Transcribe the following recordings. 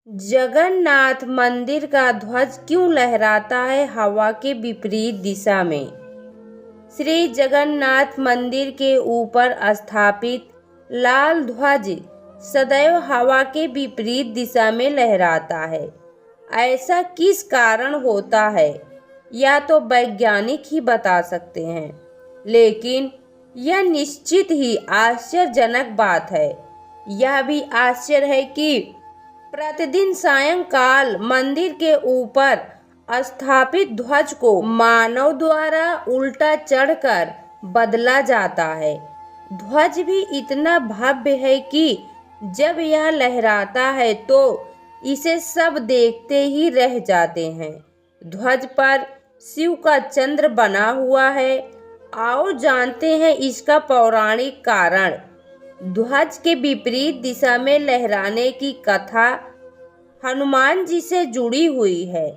जगन्नाथ मंदिर का ध्वज क्यों लहराता है हवा के विपरीत दिशा में? श्री जगन्नाथ मंदिर के ऊपर स्थापित लाल ध्वज सदैव हवा के विपरीत दिशा में लहराता है। ऐसा किस कारण होता है, या तो वैज्ञानिक ही बता सकते हैं, लेकिन यह निश्चित ही आश्चर्यजनक बात है। यह भी आश्चर्य है कि प्रतिदिन सायंकाल मंदिर के ऊपर स्थापित ध्वज को मानव द्वारा उल्टा चढ़कर बदला जाता है। ध्वज भी इतना भव्य है कि जब यह लहराता है तो इसे सब देखते ही रह जाते हैं। ध्वज पर शिव का चंद्र बना हुआ है। आओ जानते हैं इसका पौराणिक कारण। ध्वज के विपरीत दिशा में लहराने की कथा हनुमान जी से जुड़ी हुई है।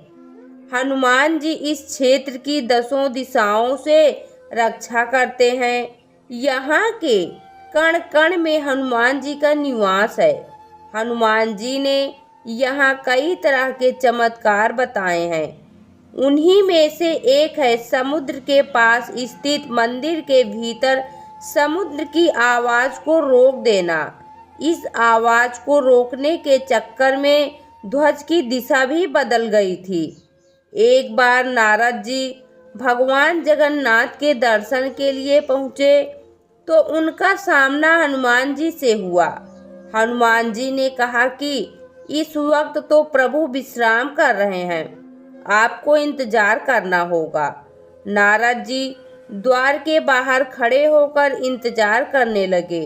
हनुमान जी इस क्षेत्र की 10 दिशाओं से रक्षा करते हैं। यहाँ के कण कण में हनुमान जी का निवास है। हनुमान जी ने यहाँ कई तरह के चमत्कार बताए हैं। उन्हीं में से एक है समुद्र के पास स्थित मंदिर के भीतर समुद्र की आवाज को रोक देना। इस आवाज को रोकने के चक्कर में ध्वज की दिशा भी बदल गई थी। एक बार नारद जी भगवान जगन्नाथ के दर्शन के लिए पहुँचे तो उनका सामना हनुमान जी से हुआ। हनुमान जी ने कहा कि इस वक्त तो प्रभु विश्राम कर रहे हैं, आपको इंतजार करना होगा। नारद जी द्वार के बाहर खड़े होकर इंतजार करने लगे।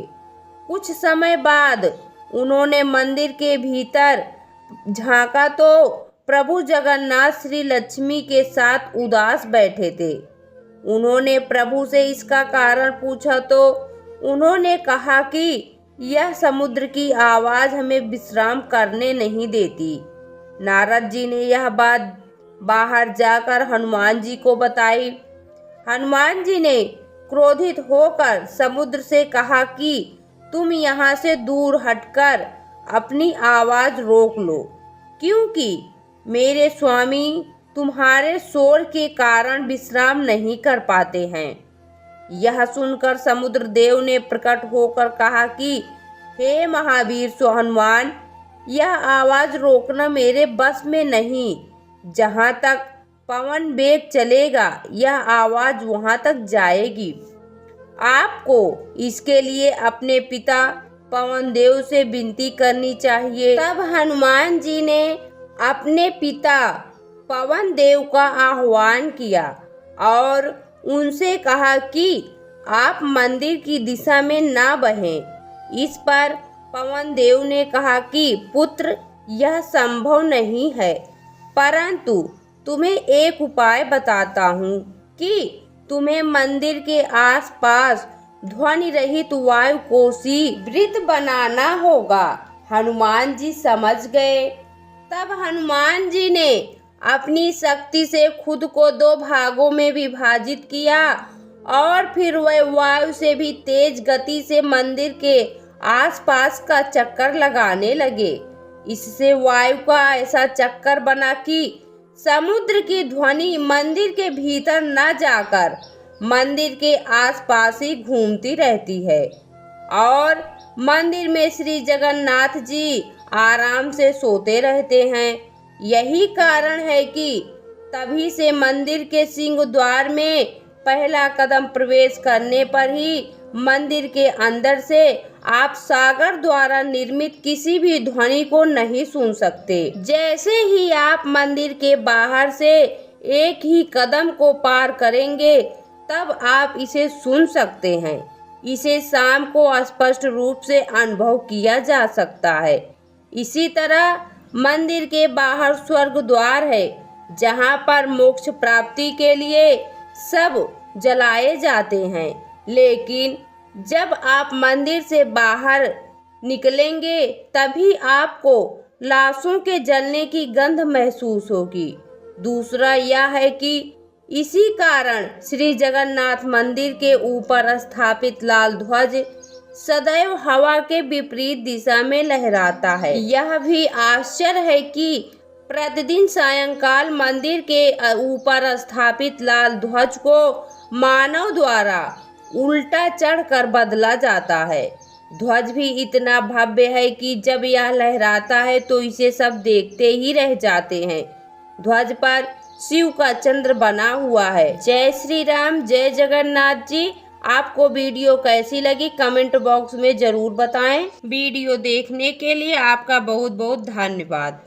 कुछ समय बाद उन्होंने मंदिर के भीतर झांका तो प्रभु जगन्नाथ श्री लक्ष्मी के साथ उदास बैठे थे। उन्होंने प्रभु से इसका कारण पूछा तो उन्होंने कहा कि यह समुद्र की आवाज हमें विश्राम करने नहीं देती। नारद जी ने यह बात बाहर जाकर हनुमान जी को बताई। हनुमान जी ने क्रोधित होकर समुद्र से कहा कि तुम यहाँ से दूर हटकर अपनी आवाज रोक लो, क्योंकि मेरे स्वामी तुम्हारे शोर के कारण विश्राम नहीं कर पाते हैं। यह सुनकर समुद्र देव ने प्रकट होकर कहा कि हे महावीर सो हनुमान, यह आवाज रोकना मेरे बस में नहीं। जहाँ तक पवन वेग चलेगा यह आवाज वहाँ तक जाएगी। आपको इसके लिए अपने पिता पवन देव से विनती करनी चाहिए। तब हनुमान जी ने अपने पिता पवन देव का आह्वान किया और उनसे कहा कि आप मंदिर की दिशा में ना बहें। इस पर पवन देव ने कहा कि पुत्र, यह संभव नहीं है, परंतु तुम्हें एक उपाय बताता हूँ कि तुम्हें मंदिर के आसपास ध्वनि रहित वायु कोशी वृत्त बनाना होगा। हनुमान जी समझ गए। तब हनुमान जी ने अपनी शक्ति से खुद को 2 भागों में विभाजित किया और फिर वह वायु से भी तेज गति से मंदिर के आसपास का चक्कर लगाने लगे। इससे वायु का ऐसा चक्कर बना कि समुद्र की ध्वनि मंदिर के भीतर न जाकर मंदिर के आसपास ही घूमती रहती है और मंदिर में श्री जगन्नाथ जी आराम से सोते रहते हैं। यही कारण है कि तभी से मंदिर के सिंह द्वार में पहला कदम प्रवेश करने पर ही मंदिर के अंदर से आप सागर द्वारा निर्मित किसी भी ध्वनि को नहीं सुन सकते। जैसे ही आप मंदिर के बाहर से एक ही कदम को पार करेंगे तब आप इसे सुन सकते हैं। इसे शाम को स्पष्ट रूप से अनुभव किया जा सकता है। इसी तरह मंदिर के बाहर स्वर्ग द्वार है, जहाँ पर मोक्ष प्राप्ति के लिए सब जलाए जाते हैं। लेकिन जब आप मंदिर से बाहर निकलेंगे तभी आपको लाशों के जलने की गंध महसूस होगी। दूसरा यह है कि इसी कारण श्री जगन्नाथ मंदिर के ऊपर स्थापित लाल ध्वज सदैव हवा के विपरीत दिशा में लहराता है। यह भी आश्चर्य है कि प्रतिदिन सायंकाल मंदिर के ऊपर स्थापित लाल ध्वज को मानव द्वारा उल्टा चढ़कर बदला जाता है। ध्वज भी इतना भव्य है कि जब यह लहराता है तो इसे सब देखते ही रह जाते हैं। ध्वज पर शिव का चंद्र बना हुआ है। जय श्री राम, जय जगन्नाथ जी। आपको वीडियो कैसी लगी कमेंट बॉक्स में जरूर बताएं। वीडियो देखने के लिए आपका बहुत बहुत धन्यवाद।